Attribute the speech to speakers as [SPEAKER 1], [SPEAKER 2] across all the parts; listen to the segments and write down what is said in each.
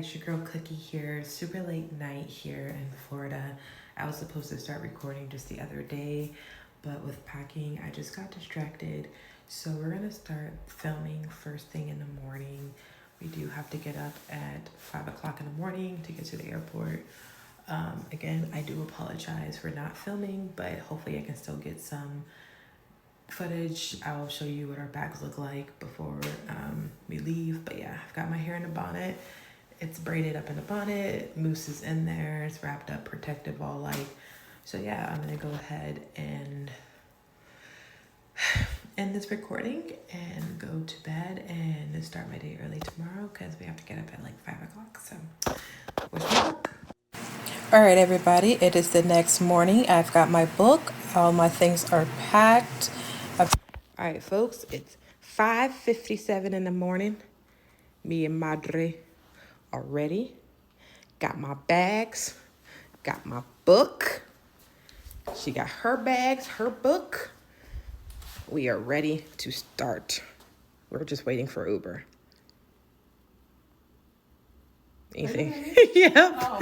[SPEAKER 1] it's your girl Cookie here. Super late night here in Florida. I was supposed to start recording just the other day, but with packing, I just got distracted. So we're gonna start filming first thing in the morning. We do have to get up at 5 o'clock in the morning to get to the airport. Again, I do apologize for not filming, but hopefully I can still get some footage. I'll show you what our bags look like before we leave. But yeah, I've got my hair in a bonnet. It's braided up in a bonnet. Mousse is in there. It's wrapped up, protective, all like. So yeah, I'm gonna go ahead and end this recording and go to bed and start my day early tomorrow because we have to get up at like 5 o'clock. So wish me luck. All right, everybody, it is the next morning. I've got my book. All my things are packed. All right, folks, it's 5:57 in the morning. Me and Madre are ready. Got my bags, got my book. She got her bags, her book. We are ready to start. We're just waiting for Uber. Anything? Yep. Oh.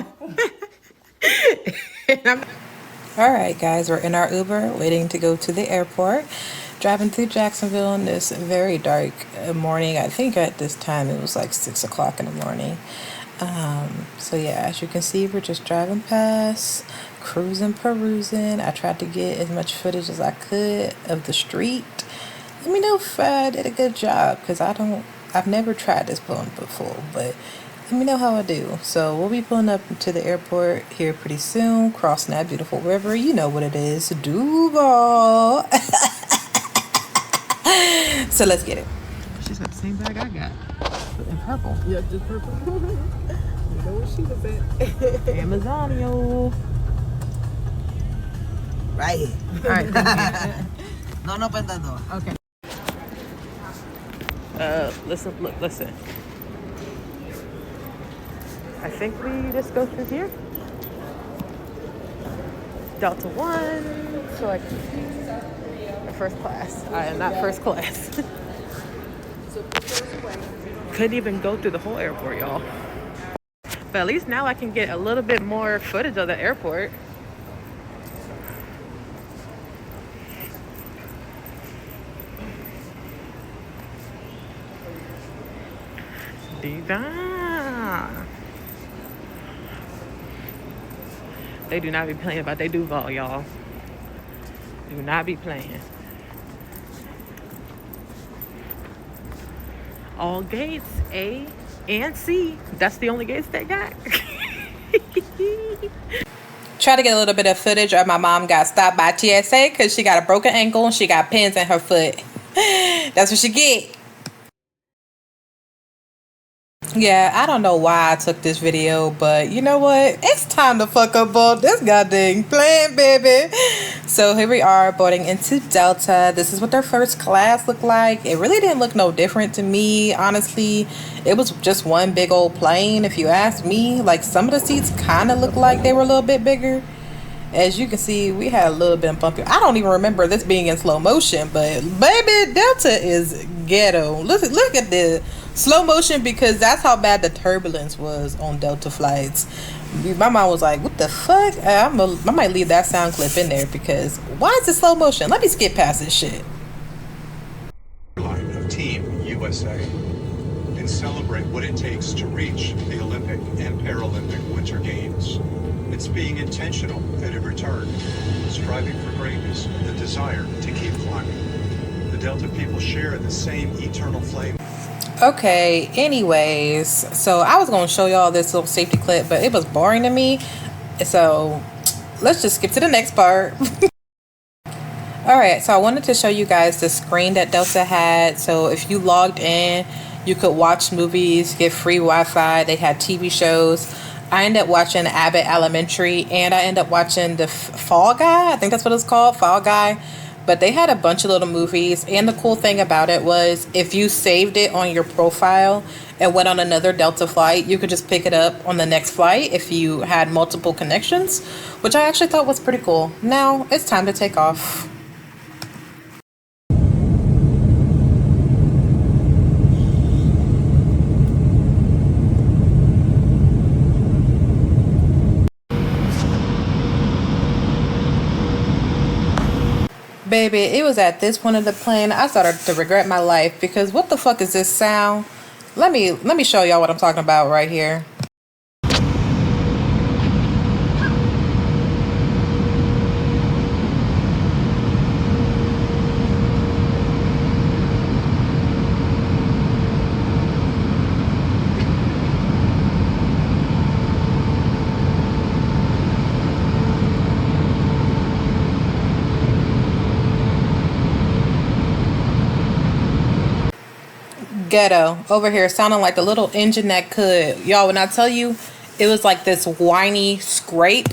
[SPEAKER 1] All right, guys, we're in our Uber waiting to go to the airport. Driving through Jacksonville on this very dark morning. I think at this time it was like 6 o'clock in the morning. So yeah, as you can see, we're just driving past, cruising, perusing. I tried to get as much footage as I could of the street. Let me know if I did a good job, because I've never tried this phone before, but let me know how I do. So we'll be pulling up to the airport here pretty soon, crossing that beautiful river. You know what it is, Duval. So let's get it. She's got the same bag I got, but in purple. Yeah, just purple. You know where she was at. Amazonio.
[SPEAKER 2] Right here.
[SPEAKER 1] All right, thank you.
[SPEAKER 2] Don't open the door.
[SPEAKER 1] Okay. Listen. I think we just go through here. Delta 1, so I can see first class. I am not first class. Couldn't even go through the whole airport, y'all. But at least now I can get a little bit more footage of the airport. Diva. They do not be playing about they Duval, y'all. Do not be playing. All gates, A and C. That's the only gates they got. Try to get a little bit of footage of my mom got stopped by TSA because she got a broken ankle and she got pins in her foot. That's what she get. Yeah, I don't know why I took this video, but you know what? It's time to fuck up on this goddamn plane, baby. So here we are boarding into Delta. This is what their first class looked like. It really didn't look no different to me, honestly. It was just one big old plane, if you ask me. Like, some of the seats kind of looked like they were a little bit bigger. As you can see, we had a little bit of bumpy. I don't even remember this being in slow motion, but baby, Delta is ghetto. Look at the slow motion, because that's how bad the turbulence was on Delta flights. My mom was like, what the fuck? I might leave that sound clip in there, because why is it slow motion? Let me skip past this shit.
[SPEAKER 3] Of Team USA and celebrate what it takes to reach the Olympic and Paralympic Winter Games. It's being intentional at every turn, striving for greatness, the desire to keep climbing. The Delta people share the same eternal flame.
[SPEAKER 1] Okay, anyways, so I was going to show y'all this little safety clip, but it was boring to me. So let's just skip to the next part. All right, so I wanted to show you guys the screen that Delta had. So if you logged in, you could watch movies, get free Wi-Fi. They had TV shows. I ended up watching Abbott Elementary, and I ended up watching the Fall Guy. I think that's what it's called, Fall Guy. But they had a bunch of little movies, and the cool thing about it was if you saved it on your profile and went on another Delta flight, you could just pick it up on the next flight if you had multiple connections, which I actually thought was pretty cool. Now it's time to take off. Baby, it was at this point of the plane I started to regret my life because what the fuck is this sound? Let me show y'all what I'm talking about right here. Ghetto over here sounding like the little engine that could. Y'all, when I tell you it was like this whiny scrape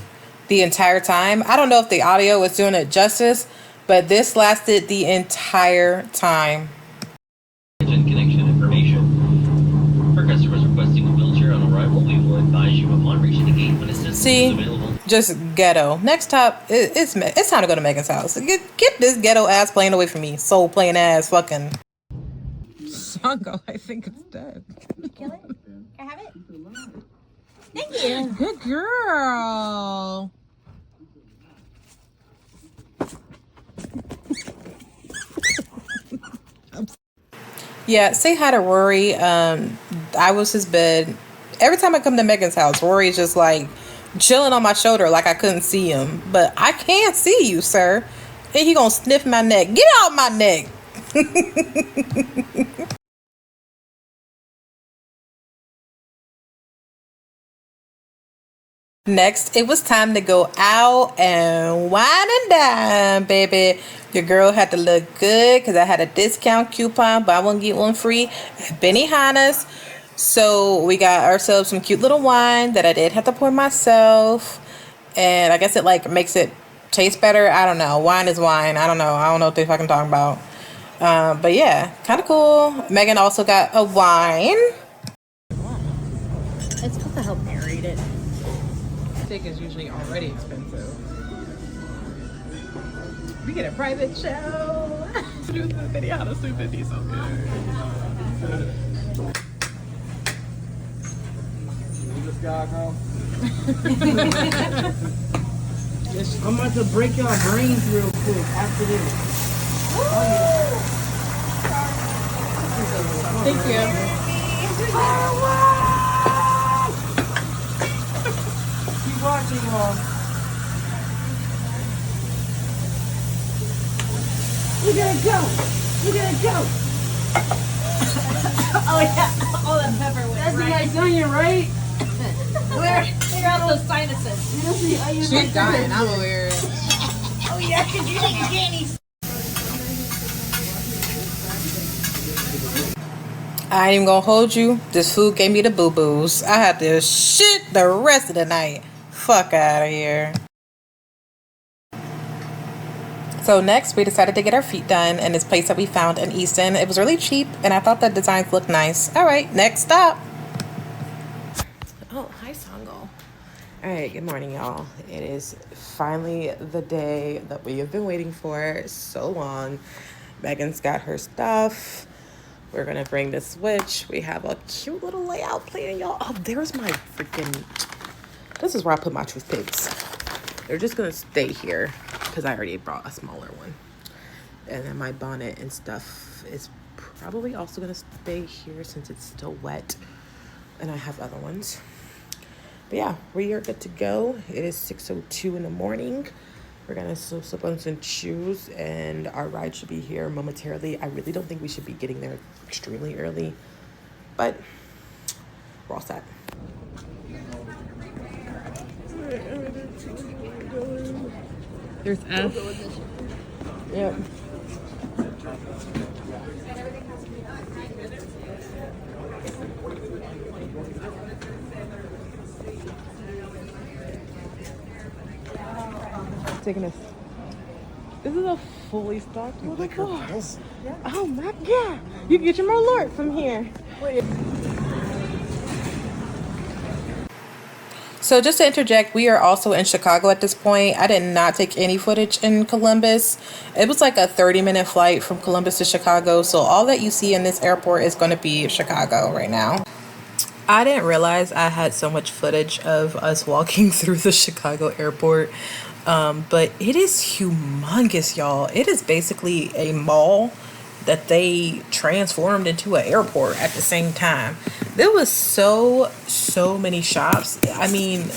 [SPEAKER 1] the entire time. I don't know if the audio was doing it justice, but this lasted the entire time.
[SPEAKER 4] Connection information. For customers requesting a wheelchair on arrival, we will advise you upon reaching the gate when assistance is available.
[SPEAKER 1] Just ghetto. Next stop, it's time to go to Megan's house. Get this ghetto ass plane away from me. Soul playing ass fucking. Sango, I think it's dead.
[SPEAKER 5] Kill it? Can I have it? Thank you.
[SPEAKER 1] Good girl. Yeah, say hi to Rory. I was his bed. Every time I come to Megan's house, Rory's just like chilling on my shoulder like I couldn't see him. But I can't see you, sir. And he gonna sniff my neck. Get out my neck. Next, it was time to go out and wine and dine, baby. Your girl had to look good because I had a discount coupon, buy one, get one free at Benihana's. So we got ourselves some cute little wine that I did have to pour myself. And I guess it like makes it taste better. I don't know. Wine is wine. I don't know what they're fucking talking about. But yeah, kind of cool. Megan also got a wine.
[SPEAKER 5] It's supposed to help narrate it.
[SPEAKER 1] Steak is usually already expensive. We get a private show. Do the video how to soup it be so good.
[SPEAKER 2] This guy, bro. I'm about to break your brains real quick after this.
[SPEAKER 1] Thank you.
[SPEAKER 2] Keep watching, y'all. Look at it go! Look at it go!
[SPEAKER 5] Oh yeah, all that pepper went
[SPEAKER 2] That's
[SPEAKER 5] right.
[SPEAKER 2] the nice onion, right?
[SPEAKER 5] Clear out those sinuses.
[SPEAKER 2] That's the onion.
[SPEAKER 1] She's dying. I'm over here.
[SPEAKER 5] Oh yeah, because you didn't get any.
[SPEAKER 1] I ain't even gonna hold you. This food gave me the boo-boos. I had to shit the rest of the night. Fuck out of here. So next, we decided to get our feet done in this place that we found in Easton. It was really cheap, and I thought the designs looked nice. All right, next stop. Oh, hi, Sango. All right, good morning, y'all. It is finally the day that we have been waiting for so long. Megan's got her stuff. We're gonna bring the switch. We have a cute little layout plan, y'all. Oh, there's my freaking... This is where I put my toothpicks. They're just gonna stay here because I already brought a smaller one. And then my bonnet and stuff is probably also gonna stay here since it's still wet. And I have other ones. But yeah, we are good to go. It is 6:02 in the morning. We're gonna slip on some shoes and our ride should be here momentarily. I really don't think we should be getting there extremely early, but we're all set.
[SPEAKER 6] There's F.
[SPEAKER 1] Yep. Taking this. This is a fully stocked motherfucker. Oh my god! You can get your Malort from here. So just to interject, we are also in Chicago at this point. I did not take any footage in Columbus. It was like a 30-minute flight from Columbus to Chicago. So all that you see in this airport is going to be Chicago right now. I didn't realize I had so much footage of us walking through the Chicago airport. But it is humongous, y'all. It is basically a mall that they transformed into an airport at the same time. There was so many shops. I mean,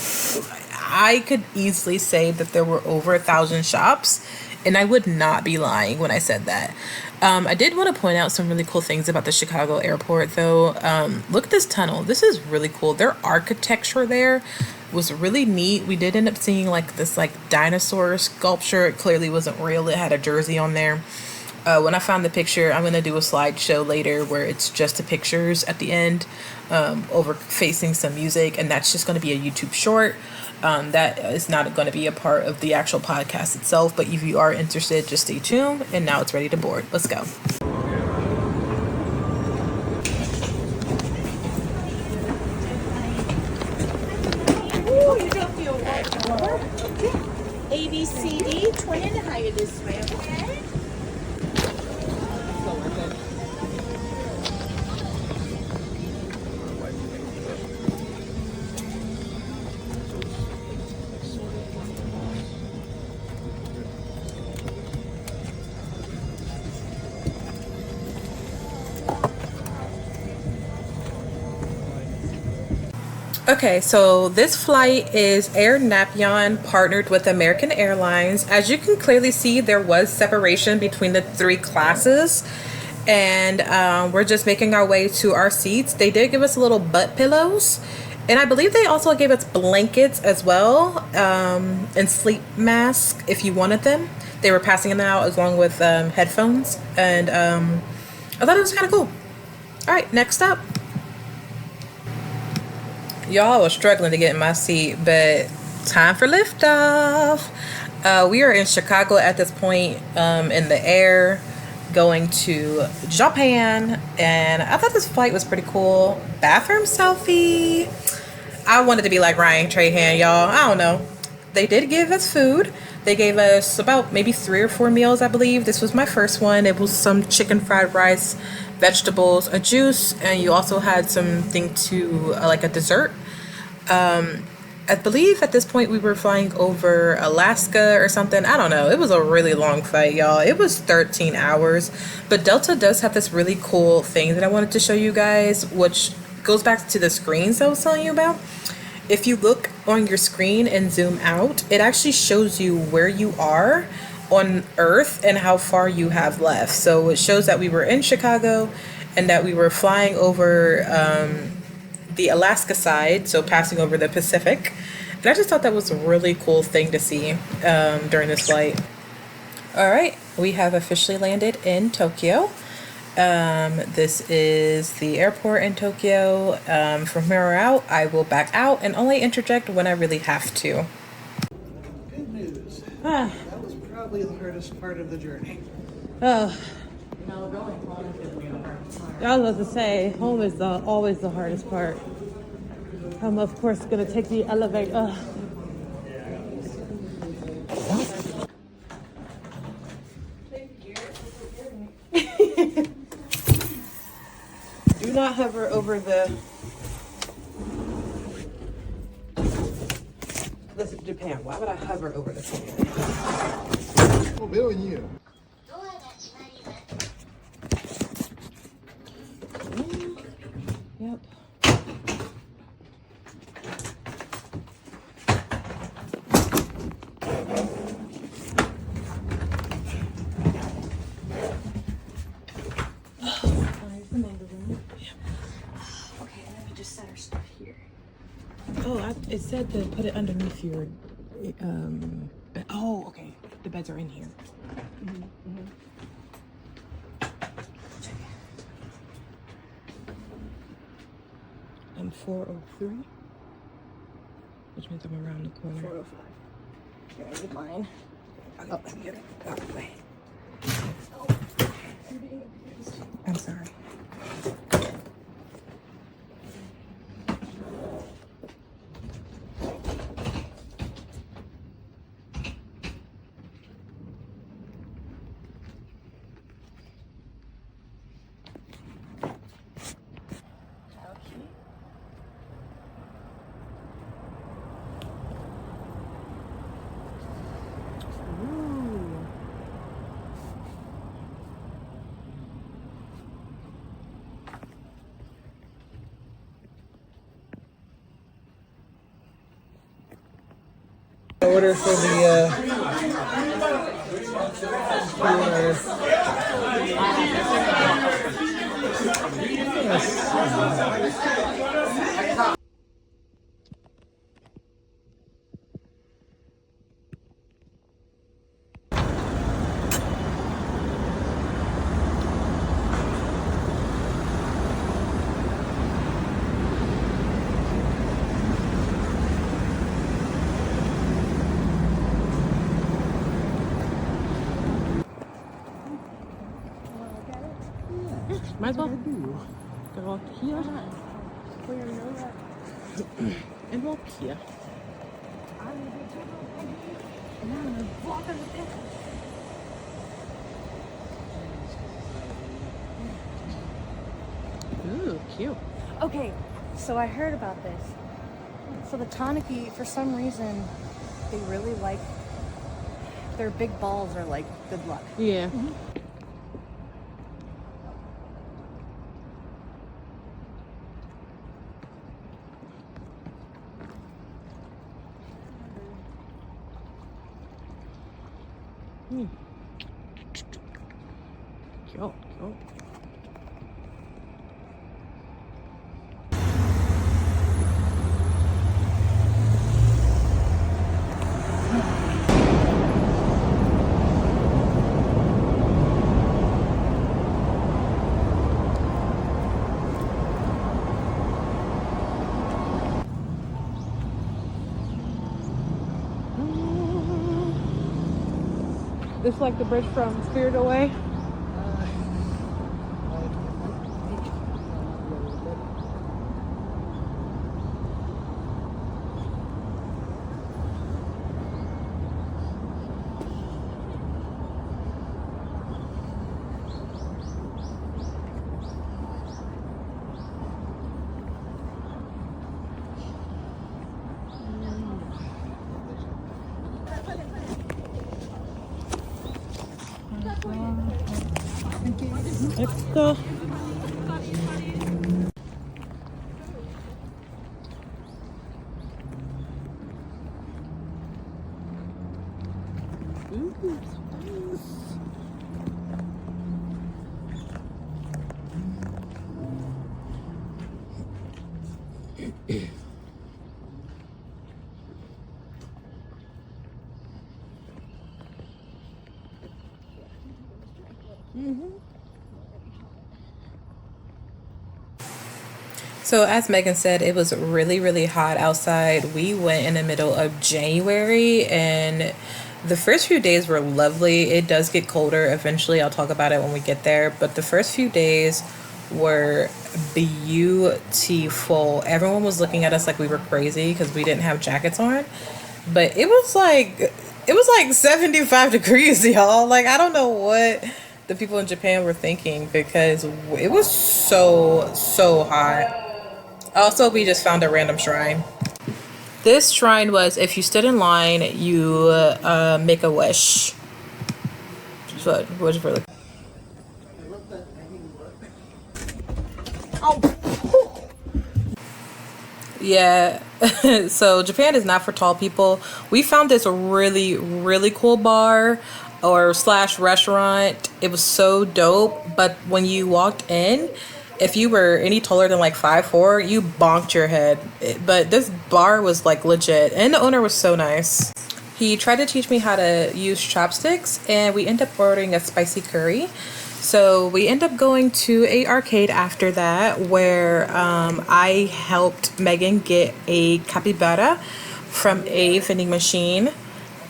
[SPEAKER 1] I could easily say that there were over 1,000 shops, and I would not be lying when I said that. I did want to point out some really cool things about the Chicago airport, though. Look at this tunnel. This is really cool. Their architecture there was really neat. We did end up seeing like this like dinosaur sculpture. It clearly wasn't real. It had a jersey on there. When I found the picture, I'm going to do a slideshow later where it's just the pictures at the end, over facing some music, and that's just going to be a YouTube short. That is not going to be a part of the actual podcast itself, but if you are interested, just stay tuned. And now it's ready to board. Let's go.
[SPEAKER 5] Ooh, you don't feel what? A, B, C, D, twin and higher this way, okay?
[SPEAKER 1] Okay, so this flight is Air Napion partnered with American Airlines. As you can clearly see, there was separation between the three classes, and we're just making our way to our seats. They did give us little butt pillows, and I believe they also gave us blankets as well, and sleep masks if you wanted them. They were passing them out along with headphones, and I thought it was kind of cool. All right, next up. Y'all was struggling to get in my seat, but time for liftoff. We are in Chicago at this point, in the air, going to Japan, and I thought this flight was pretty cool. Bathroom selfie. I wanted to be like Ryan Trahan, y'all. I don't know. They did give us food. They gave us about maybe 3 or 4 meals, I believe. This was my first one. It was some chicken fried rice, vegetables, a juice, and you also had something to like a dessert. I believe at this point we were flying over Alaska or something. I don't know. It was a really long flight, y'all. It was 13 hours. But Delta does have this really cool thing that I wanted to show you guys, which goes back to the screens I was telling you about. If you look on your screen and zoom out, it actually shows you where you are on Earth and how far you have left. So it shows that we were in Chicago and that we were flying over the Alaska side, so passing over the Pacific. And I just thought that was a really cool thing to see during this flight. All right, we have officially landed in Tokyo. This is the airport in Tokyo. From here out, I will back out and only interject when I really have to.
[SPEAKER 2] Good news. That was probably the hardest part of the journey.
[SPEAKER 6] Oh. I was about to say, home is always the hardest part. I'm of course gonna take the elevator.
[SPEAKER 2] Do not hover over the. This is Japan. Why would I hover over this?
[SPEAKER 6] Yep. Oh, it said to put it underneath your. Oh, okay. The beds are in here. I'm 403, which means I'm around the corner.
[SPEAKER 2] 405. Here, I need mine. Oh, let me get it out of the way.
[SPEAKER 1] I'm sorry.
[SPEAKER 2] order for the
[SPEAKER 6] Might as well. Go up here. And walk here. Ooh, cute.
[SPEAKER 7] Okay, so I heard about this. So the Tanaki, for some reason, they really like their big balls are like good luck.
[SPEAKER 6] Yeah. Cute, cute. This is like the bridge from Spirit Away. Let's go.
[SPEAKER 1] So as Megan said, it was really, really hot outside. We went in the middle of January and the first few days were lovely. It does get colder eventually. I'll talk about it when we get there. But the first few days were beautiful. Everyone was looking at us like we were crazy because we didn't have jackets on. But it was like 75 degrees, y'all. Like, I don't know what the people in Japan were thinking because it was so hot. Also, we just found a random shrine. This shrine was, if you stood in line, you make a wish. So, what was really? Yeah. So Japan is not for tall people. We found this really cool bar or slash restaurant. It was so dope. But when you walked in, if you were any taller than like 5'4", you bonked your head. But this bar was like legit, and the owner was so nice. He tried to teach me how to use chopsticks, and we ended up ordering a spicy curry. So we end up going to a arcade after that, where I helped Megan get a capybara from a vending machine,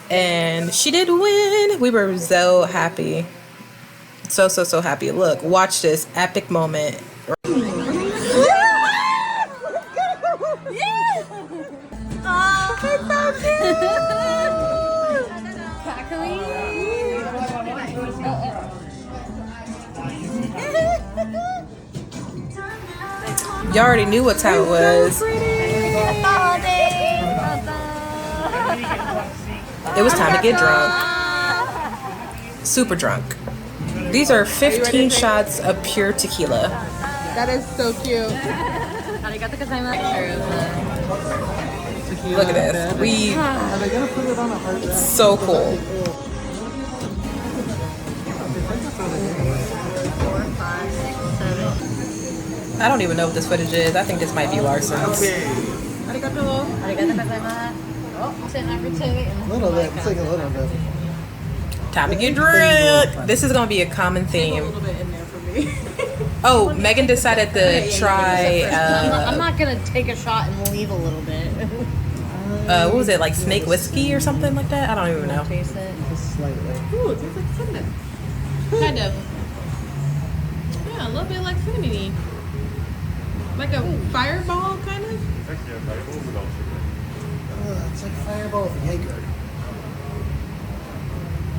[SPEAKER 1] and she did win. We were so happy. So happy. Look, watch this epic moment. Y'all already knew what time it was. It was time to get drunk. Super drunk. These are 15 shots of pure tequila.
[SPEAKER 6] That is so cute.
[SPEAKER 1] Look at this. We so cool. I don't even know what this footage is. I think this might be Larson's.
[SPEAKER 8] Arigato. Arigato gozaimasu. Oh, sit number 2.
[SPEAKER 2] A little bit. It's like a little bit.
[SPEAKER 1] Time to get drunk. This is gonna be a common theme.
[SPEAKER 7] A little bit in there for me.
[SPEAKER 1] Oh, Megan decided to try.
[SPEAKER 8] I'm not gonna take a shot and leave a little bit.
[SPEAKER 1] What was it, like snake whiskey or something like that? I don't even know.
[SPEAKER 8] Taste it.
[SPEAKER 2] Just slightly.
[SPEAKER 6] Ooh, it tastes like cinnamon. Kind of. Yeah, a little bit like cinnamon-y. Like a fireball, kind of.
[SPEAKER 2] It's like Fireball with Jaeger.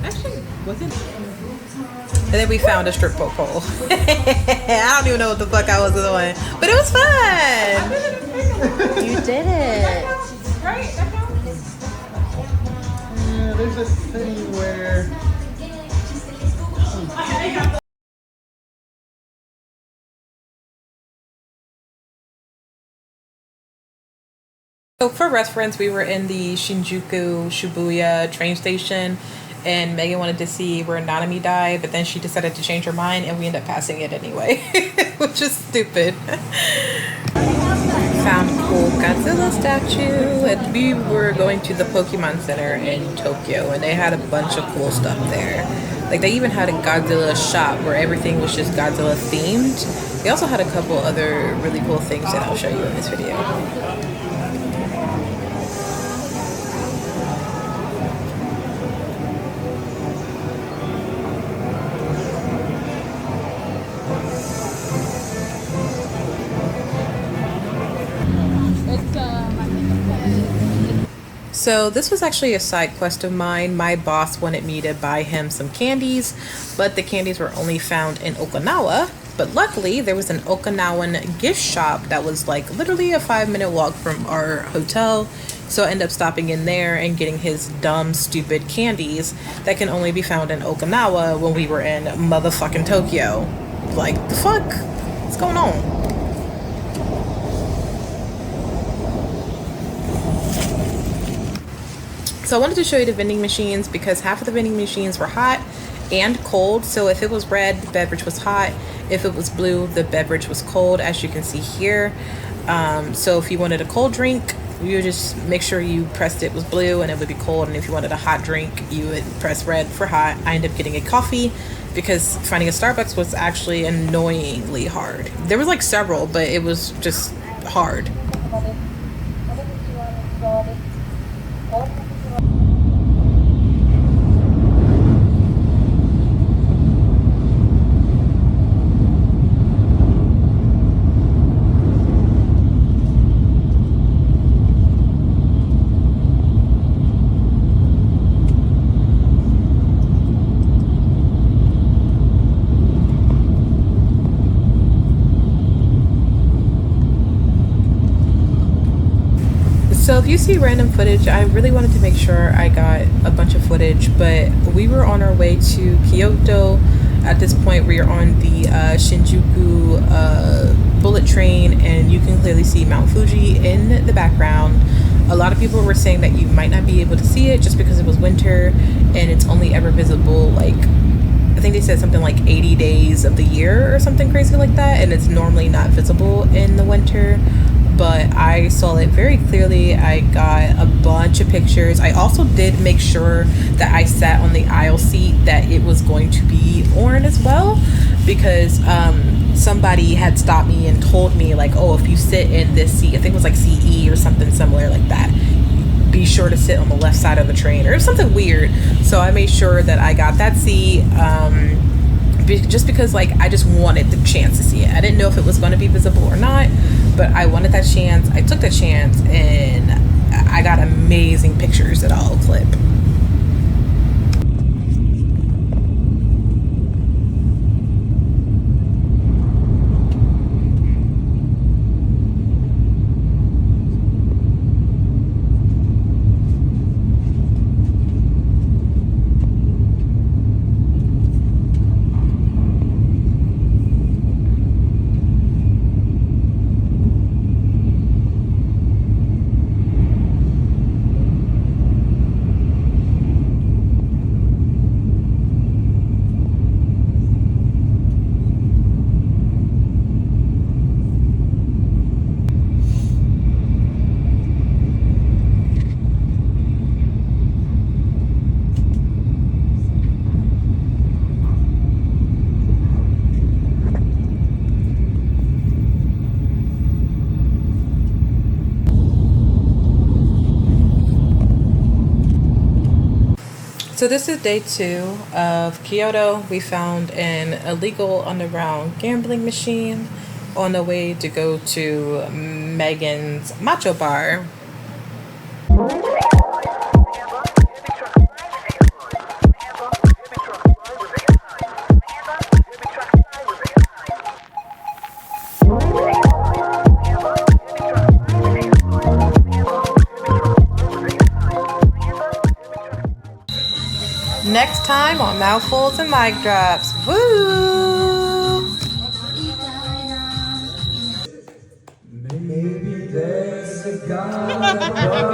[SPEAKER 6] Actually, wasn't.
[SPEAKER 1] And then we found a strip pole. I don't even know what the fuck I was doing, but it was fun.
[SPEAKER 8] You did it.
[SPEAKER 6] Right? That counts.
[SPEAKER 2] Yeah, there's this thing where.
[SPEAKER 1] So for reference, we were in the Shinjuku Shibuya train station, and Megan wanted to see where Nanami died, but then she decided to change her mind, and we ended up passing it anyway, which is stupid. Found a cool Godzilla statue, and we were going to the Pokemon Center in Tokyo, and they had a bunch of cool stuff there. Like, they even had a Godzilla shop where everything was just Godzilla themed. They also had a couple other really cool things that I'll show you in this video. So this was actually a side quest of mine. My boss wanted me to buy him some candies, but the candies were only found in Okinawa. But luckily there was an Okinawan gift shop that was like literally a 5-minute walk from our hotel. So I ended up stopping in there and getting his dumb, stupid candies that can only be found in Okinawa when we were in motherfucking Tokyo. Like, the fuck? What's going on? So I wanted to show you the vending machines because half of the vending machines were hot and cold. So if it was red, the beverage was hot. If it was blue, the beverage was cold, as you can see here. So if you wanted a cold drink, you would just make sure you pressed it was blue and it would be cold. And if you wanted a hot drink, you would press red for hot. I ended up getting a coffee because finding a Starbucks was actually annoyingly hard. There was like several, but it was just hard. So if you see random footage, I really wanted to make sure I got a bunch of footage, but we were on our way to Kyoto. At this point, we are on the Shinjuku bullet train, and you can clearly see Mount Fuji in the background. A lot of people were saying that you might not be able to see it just because it was winter and it's only ever visible like, I think they said something like 80 days of the year or something crazy like that, and it's normally not visible in the winter. But I saw it very clearly. I got a bunch of pictures. I also did make sure that I sat on the aisle seat that it was going to be on as well, because somebody had stopped me and told me like, oh, if you sit in this seat, I think it was like CE or something similar like that, be sure to sit on the left side of the train or something weird. So I made sure that I got that seat, just because like I just wanted the chance to see it. I didn't know if it was going to be visible or not, but I wanted that chance. I took that chance, and I got amazing pictures that I'll clip. So this is day 2 of Kyoto. We found an illegal underground gambling machine on the way to go to Megan's Macho Bar. Next time on Mouthfuls and Mic Drops. Woo!
[SPEAKER 9] Maybe there's a God above.